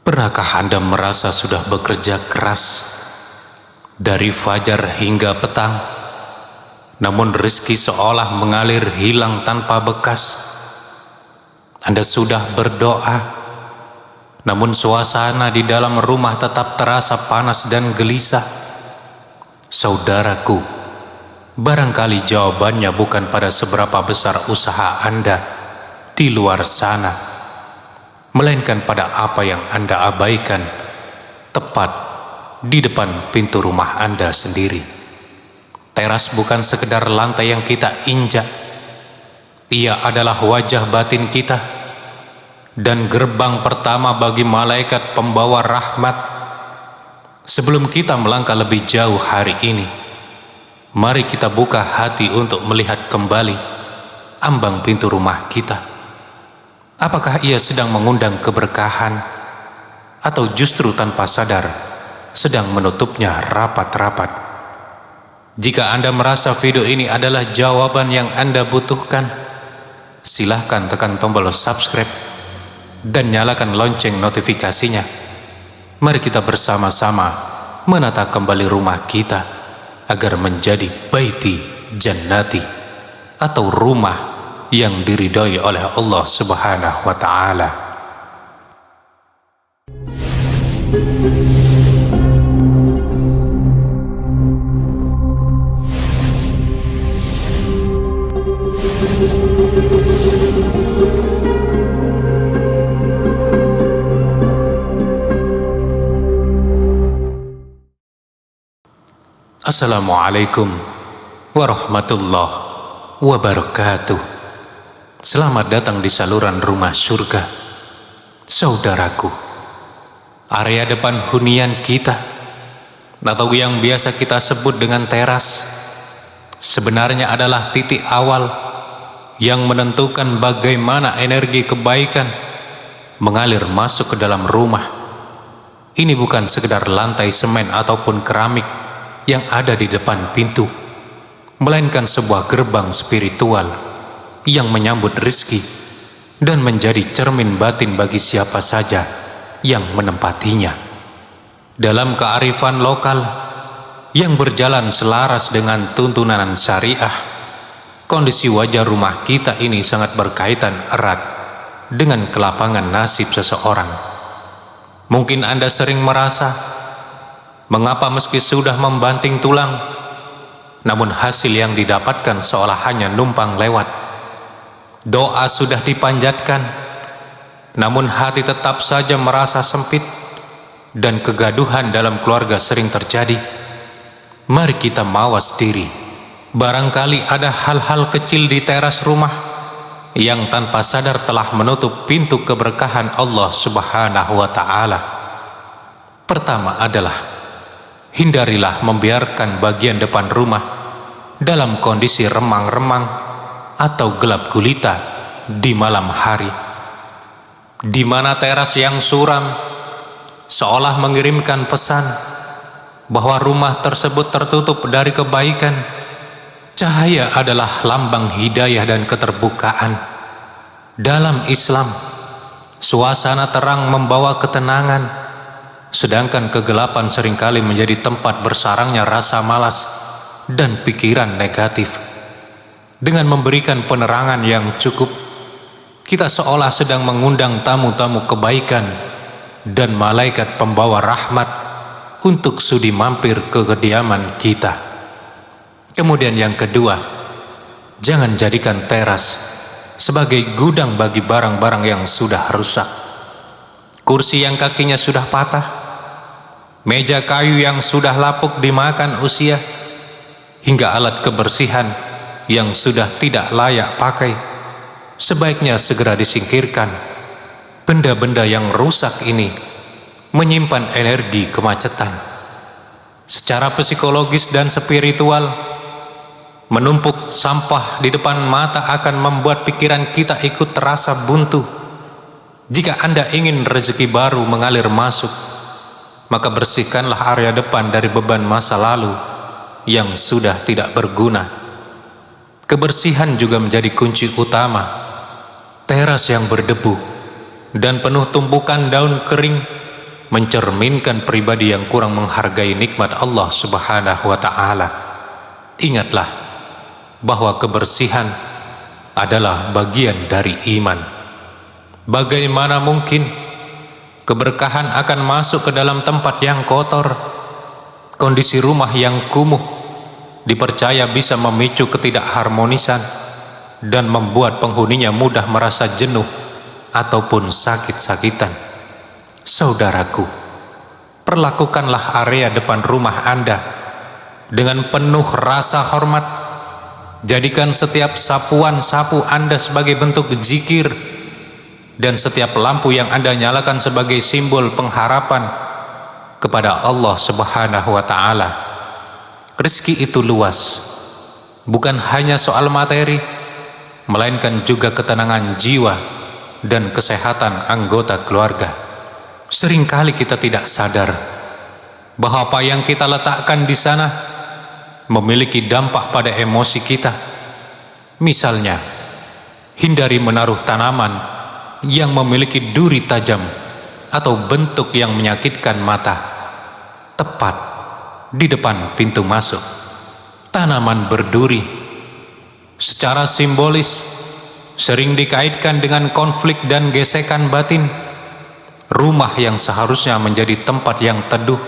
Pernahkah Anda merasa sudah bekerja keras dari fajar hingga petang, namun rezeki seolah mengalir hilang tanpa bekas? Anda sudah berdoa, namun suasana di dalam rumah tetap terasa panas dan gelisah. Saudaraku, barangkali jawabannya bukan pada seberapa besar usaha Anda di luar sana, melainkan pada apa yang Anda abaikan tepat di depan pintu rumah Anda sendiri. Teras bukan sekedar lantai yang kita injak, ia adalah wajah batin kita dan gerbang pertama bagi malaikat pembawa rahmat. Sebelum kita melangkah lebih jauh hari ini, mari kita buka hati untuk melihat kembali ambang pintu rumah kita. Apakah ia sedang mengundang keberkahan, atau justru tanpa sadar sedang menutupnya rapat-rapat? Jika Anda merasa video ini adalah jawaban yang Anda butuhkan, silahkan tekan tombol subscribe dan nyalakan lonceng notifikasinya. Mari kita bersama-sama menata kembali rumah kita agar menjadi baiti jannati, atau rumah yang diridhoi oleh Allah Subhanahu wa Ta'ala. Assalamualaikum warahmatullahi wabarakatuh. Selamat datang di saluran rumah surga. Saudaraku, area depan hunian kita, atau yang biasa kita sebut dengan teras, sebenarnya adalah titik awal yang menentukan bagaimana energi kebaikan mengalir masuk ke dalam rumah. Ini bukan sekedar lantai semen ataupun keramik yang ada di depan pintu, melainkan sebuah gerbang spiritual yang menyambut rezeki dan menjadi cermin batin bagi siapa saja yang menempatinya. Dalam kearifan lokal yang berjalan selaras dengan tuntunan syariah, kondisi wajah rumah kita ini sangat berkaitan erat dengan kelapangan nasib seseorang. Mungkin Anda sering merasa, mengapa meski sudah membanting tulang, namun hasil yang didapatkan seolah hanya numpang lewat. Doa sudah dipanjatkan, namun hati tetap saja merasa sempit dan kegaduhan dalam keluarga sering terjadi. Mari kita mawas diri. Barangkali ada hal-hal kecil di teras rumah yang tanpa sadar telah menutup pintu keberkahan Allah Subhanahu wa Ta'ala. Pertama adalah, hindarilah membiarkan bagian depan rumah dalam kondisi remang-remang atau gelap gulita di malam hari, di mana teras yang suram seolah mengirimkan pesan bahwa rumah tersebut tertutup dari kebaikan. Cahaya adalah lambang hidayah dan keterbukaan. Dalam Islam, suasana terang membawa ketenangan, sedangkan kegelapan seringkali menjadi tempat bersarangnya rasa malas dan pikiran negatif. Dengan memberikan penerangan yang cukup, kita seolah sedang mengundang tamu-tamu kebaikan dan malaikat pembawa rahmat untuk sudi mampir ke kediaman kita. Kemudian yang kedua, jangan jadikan teras sebagai gudang bagi barang-barang yang sudah rusak. Kursi yang kakinya sudah patah, meja kayu yang sudah lapuk dimakan usia, hingga alat kebersihan yang sudah tidak layak pakai, sebaiknya segera disingkirkan. Benda-benda yang rusak ini menyimpan energi kemacetan. Secara psikologis dan spiritual, menumpuk sampah di depan mata akan membuat pikiran kita ikut terasa buntu. Jika Anda ingin rezeki baru mengalir masuk, maka bersihkanlah area depan dari beban masa lalu yang sudah tidak berguna. Kebersihan juga menjadi kunci utama. Teras yang berdebu dan penuh tumpukan daun kering mencerminkan pribadi yang kurang menghargai nikmat Allah Subhanahu wa Ta'ala. Ingatlah bahwa kebersihan adalah bagian dari iman. Bagaimana mungkin keberkahan akan masuk ke dalam tempat yang kotor? Kondisi rumah yang kumuh dipercaya bisa memicu ketidakharmonisan dan membuat penghuninya mudah merasa jenuh ataupun sakit-sakitan. Saudaraku, perlakukanlah area depan rumah Anda dengan penuh rasa hormat. Jadikan setiap sapuan sapu Anda sebagai bentuk zikir, dan setiap lampu yang Anda nyalakan sebagai simbol pengharapan kepada Allah Subhanahu wa Ta'ala. Rezeki itu luas, bukan hanya soal materi, melainkan juga ketenangan jiwa dan kesehatan anggota keluarga. Seringkali kita tidak sadar bahwa apa yang kita letakkan di sana memiliki dampak pada emosi kita. Misalnya, hindari menaruh tanaman yang memiliki duri tajam atau bentuk yang menyakitkan mata tepat di depan pintu masuk. Tanaman berduri secara simbolis sering dikaitkan dengan konflik dan gesekan batin. Rumah yang seharusnya menjadi tempat yang teduh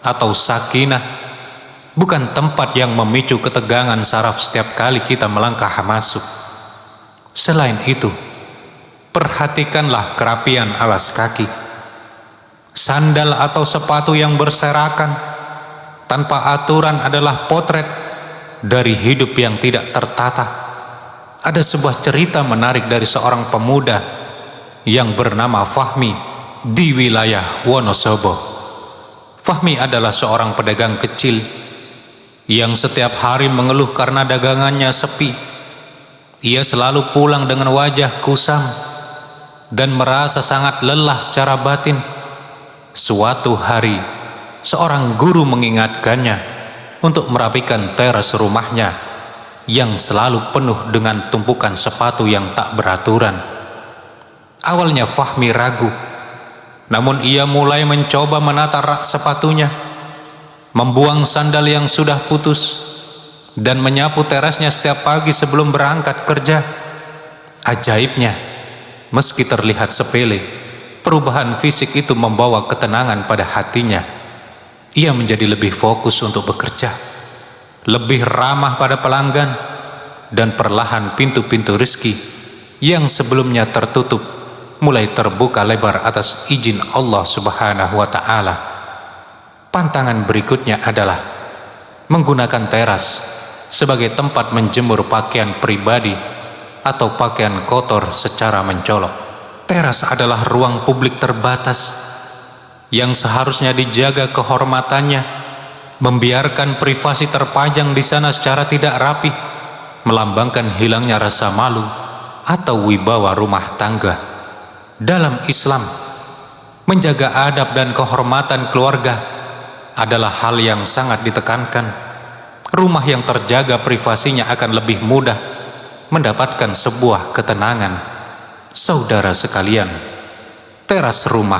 atau sakinah, bukan tempat yang memicu ketegangan saraf setiap kali kita melangkah masuk. Selain itu, perhatikanlah kerapian alas kaki. Sandal atau sepatu yang berserakan tanpa aturan adalah potret dari hidup yang tidak tertata. Ada sebuah cerita menarik dari seorang pemuda yang bernama Fahmi di wilayah Wonosobo. Fahmi adalah seorang pedagang kecil yang setiap hari mengeluh karena dagangannya sepi. Ia selalu pulang dengan wajah kusam dan merasa sangat lelah secara batin. Suatu hari, seorang guru mengingatkannya untuk merapikan teras rumahnya yang selalu penuh dengan tumpukan sepatu yang tak beraturan. Awalnya Fahmi ragu, namun ia mulai mencoba menata rak sepatunya, membuang sandal yang sudah putus, dan menyapu terasnya setiap pagi sebelum berangkat kerja. Ajaibnya, meski terlihat sepele, perubahan fisik itu membawa ketenangan pada hatinya. Ia menjadi lebih fokus untuk bekerja, lebih ramah pada pelanggan, dan perlahan pintu-pintu rezeki yang sebelumnya tertutup mulai terbuka lebar atas izin Allah Subhanahu wa Ta'ala. Pantangan berikutnya adalah menggunakan teras sebagai tempat menjemur pakaian pribadi atau pakaian kotor secara mencolok. Teras adalah ruang publik terbatas yang seharusnya dijaga kehormatannya. Membiarkan privasi terpajang di sana secara tidak rapi melambangkan hilangnya rasa malu atau wibawa rumah tangga. Dalam Islam, menjaga adab dan kehormatan keluarga adalah hal yang sangat ditekankan. Rumah yang terjaga privasinya akan lebih mudah mendapatkan sebuah ketenangan. Saudara sekalian, teras rumah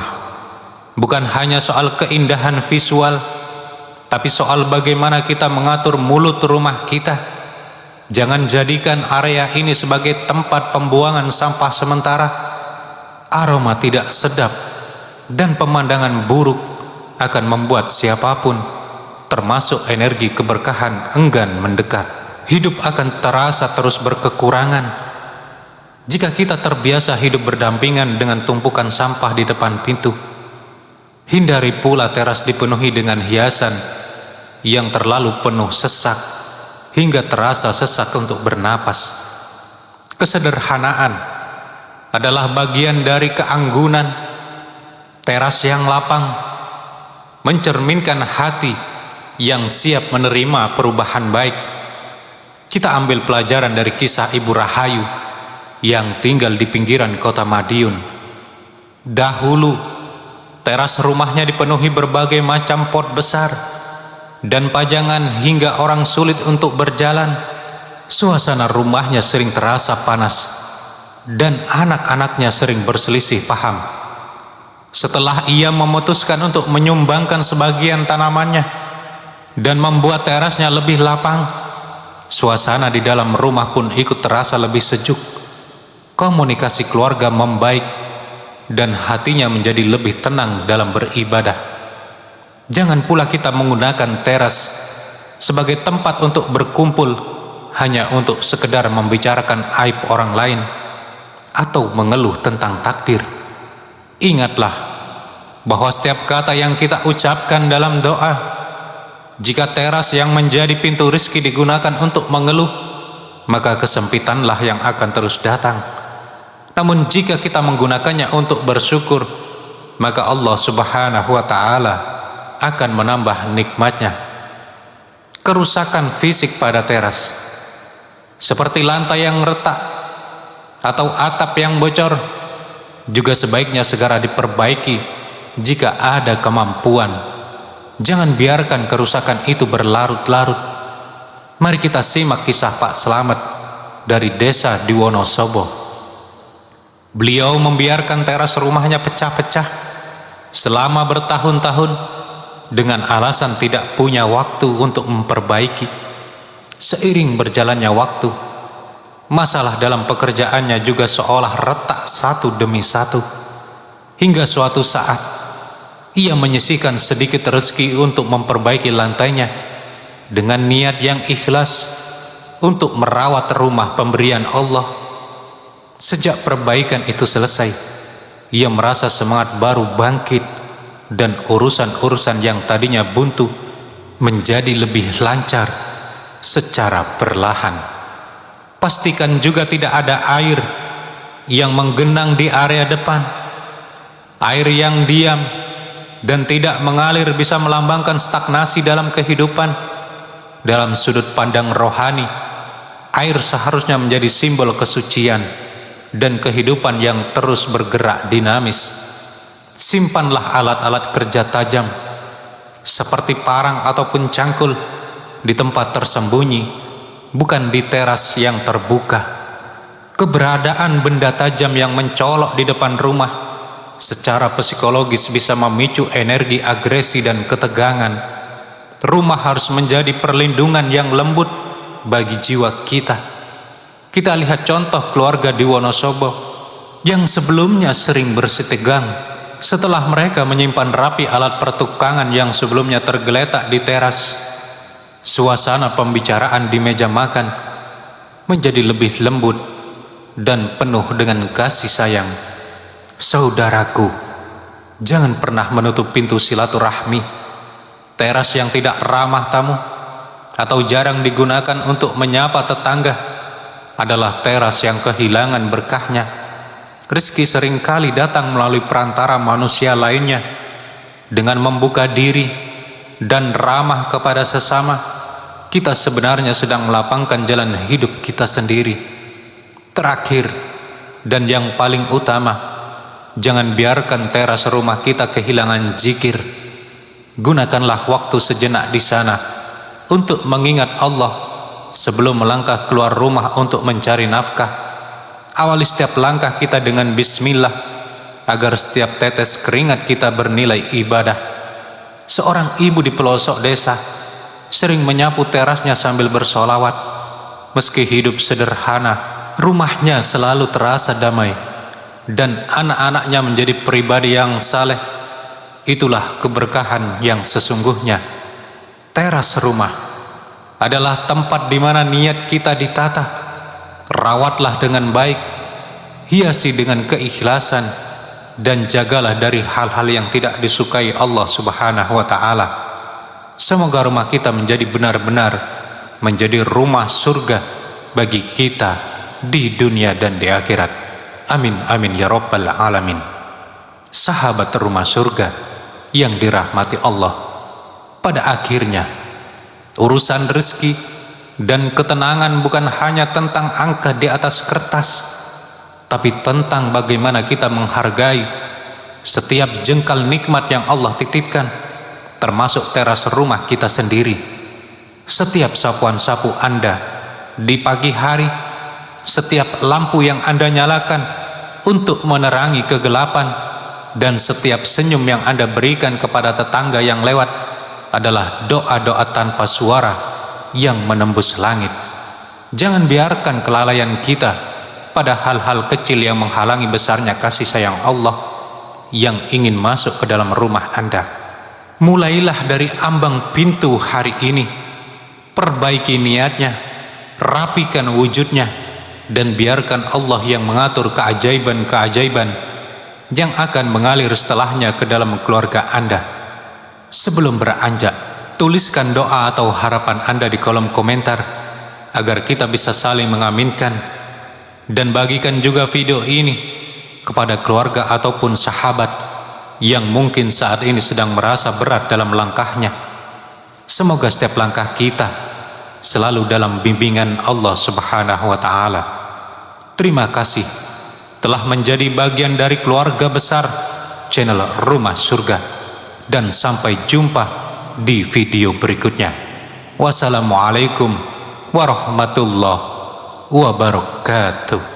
bukan hanya soal keindahan visual, tapi soal bagaimana kita mengatur mulut rumah kita. Jangan jadikan area ini sebagai tempat pembuangan sampah sementara. Aroma tidak sedap dan pemandangan buruk akan membuat siapapun, termasuk energi keberkahan, enggan mendekat. Hidup akan terasa terus berkekurangan jika kita terbiasa hidup berdampingan dengan tumpukan sampah di depan pintu. Hindari pula teras dipenuhi dengan hiasan yang terlalu penuh sesak hingga terasa sesak untuk bernapas. Kesederhanaan adalah bagian dari keanggunan. Teras yang lapang mencerminkan hati yang siap menerima perubahan baik. Kita ambil pelajaran dari kisah Ibu Rahayu yang tinggal di pinggiran kota Madiun. Dahulu, teras rumahnya dipenuhi berbagai macam pot besar dan pajangan hingga orang sulit untuk berjalan. Suasana rumahnya sering terasa panas dan anak-anaknya sering berselisih paham. Setelah ia memutuskan untuk menyumbangkan sebagian tanamannya dan membuat terasnya lebih lapang, suasana di dalam rumah pun ikut terasa lebih sejuk. Komunikasi keluarga membaik dan hatinya menjadi lebih tenang dalam beribadah. Jangan pula kita menggunakan teras sebagai tempat untuk berkumpul hanya untuk sekedar membicarakan aib orang lain atau mengeluh tentang takdir. Ingatlah bahwa setiap kata yang kita ucapkan dalam doa, jika teras yang menjadi pintu rezeki digunakan untuk mengeluh, maka kesempitanlah yang akan terus datang. Namun jika kita menggunakannya untuk bersyukur, maka Allah Subhanahu wa Ta'ala akan menambah nikmatnya. Kerusakan fisik pada teras, seperti lantai yang retak atau atap yang bocor, juga sebaiknya segera diperbaiki jika ada kemampuan. Jangan biarkan kerusakan itu berlarut-larut. Mari kita simak kisah Pak Slamet dari desa di Wonosobo. Beliau membiarkan teras rumahnya pecah-pecah selama bertahun-tahun dengan alasan tidak punya waktu untuk memperbaiki. Seiring berjalannya waktu, masalah dalam pekerjaannya juga seolah retak satu demi satu, hingga suatu saat ia menyisihkan sedikit rezeki untuk memperbaiki lantainya dengan niat yang ikhlas untuk merawat rumah pemberian Allah. Sejak perbaikan itu selesai, ia merasa semangat baru bangkit dan urusan-urusan yang tadinya buntu menjadi lebih lancar secara perlahan. Pastikan juga tidak ada air yang menggenang di area depan. Air yang diam dan tidak mengalir bisa melambangkan stagnasi dalam kehidupan. Dalam sudut pandang rohani, air seharusnya menjadi simbol kesucian dan kehidupan yang terus bergerak dinamis. Simpanlah alat-alat kerja tajam seperti parang ataupun cangkul di tempat tersembunyi, bukan di teras yang terbuka. Keberadaan benda tajam yang mencolok di depan rumah secara psikologis bisa memicu energi agresi dan ketegangan. Rumah harus menjadi perlindungan yang lembut bagi jiwa kita. Kita lihat contoh keluarga di Wonosobo yang sebelumnya sering bersitegang setelah mereka menyimpan rapi alat pertukangan yang sebelumnya tergeletak di teras. Suasana pembicaraan di meja makan menjadi lebih lembut dan penuh dengan kasih sayang. Saudaraku, jangan pernah menutup pintu silaturahmi. Teras yang tidak ramah tamu atau jarang digunakan untuk menyapa tetangga adalah teras yang kehilangan berkahnya. Rezeki seringkali datang melalui perantara manusia lainnya. Dengan membuka diri dan ramah kepada sesama, kita sebenarnya sedang melapangkan jalan hidup kita sendiri. Terakhir dan yang paling utama, jangan biarkan teras rumah kita kehilangan zikir. Gunakanlah waktu sejenak di sana untuk mengingat Allah sebelum melangkah keluar rumah untuk mencari nafkah. Awali setiap langkah kita dengan bismillah agar setiap tetes keringat kita bernilai ibadah. Seorang ibu di pelosok desa sering menyapu terasnya sambil bersolawat. Meski hidup sederhana, rumahnya selalu terasa damai dan anak-anaknya menjadi pribadi yang saleh. Itulah keberkahan yang sesungguhnya. Teras rumah adalah tempat di mana niat kita ditata. Rawatlah dengan baik, hiasi dengan keikhlasan, dan jagalah dari hal-hal yang tidak disukai Allah Subhanahu wa Ta'ala. Semoga rumah kita menjadi benar-benar menjadi rumah surga bagi kita di dunia dan di akhirat. Amin amin ya rabbal alamin. Sahabat rumah surga yang dirahmati Allah, pada akhirnya urusan rezeki dan ketenangan bukan hanya tentang angka di atas kertas, tapi tentang bagaimana kita menghargai setiap jengkal nikmat yang Allah titipkan, termasuk teras rumah kita sendiri. Setiap sapuan sapu Anda di pagi hari, setiap lampu yang Anda nyalakan untuk menerangi kegelapan dan setiap senyum yang Anda berikan kepada tetangga yang lewat adalah doa-doa tanpa suara yang menembus langit. Jangan biarkan kelalaian kita pada hal-hal kecil yang menghalangi besarnya kasih sayang Allah yang ingin masuk ke dalam rumah Anda. Mulailah dari ambang pintu hari ini. Perbaiki niatnya, rapikan wujudnya, dan biarkan Allah yang mengatur keajaiban-keajaiban yang akan mengalir setelahnya ke dalam keluarga Anda. Sebelum beranjak, tuliskan doa atau harapan Anda di kolom komentar agar kita bisa saling mengaminkan, dan bagikan juga video ini kepada keluarga ataupun sahabat yang mungkin saat ini sedang merasa berat dalam langkahnya. Semoga setiap langkah kita selalu dalam bimbingan Allah Subhanahu wa Ta'ala. Terima kasih telah menjadi bagian dari keluarga besar channel Rumah Surga, dan sampai jumpa di video berikutnya. Wassalamualaikum warahmatullahi wabarakatuh.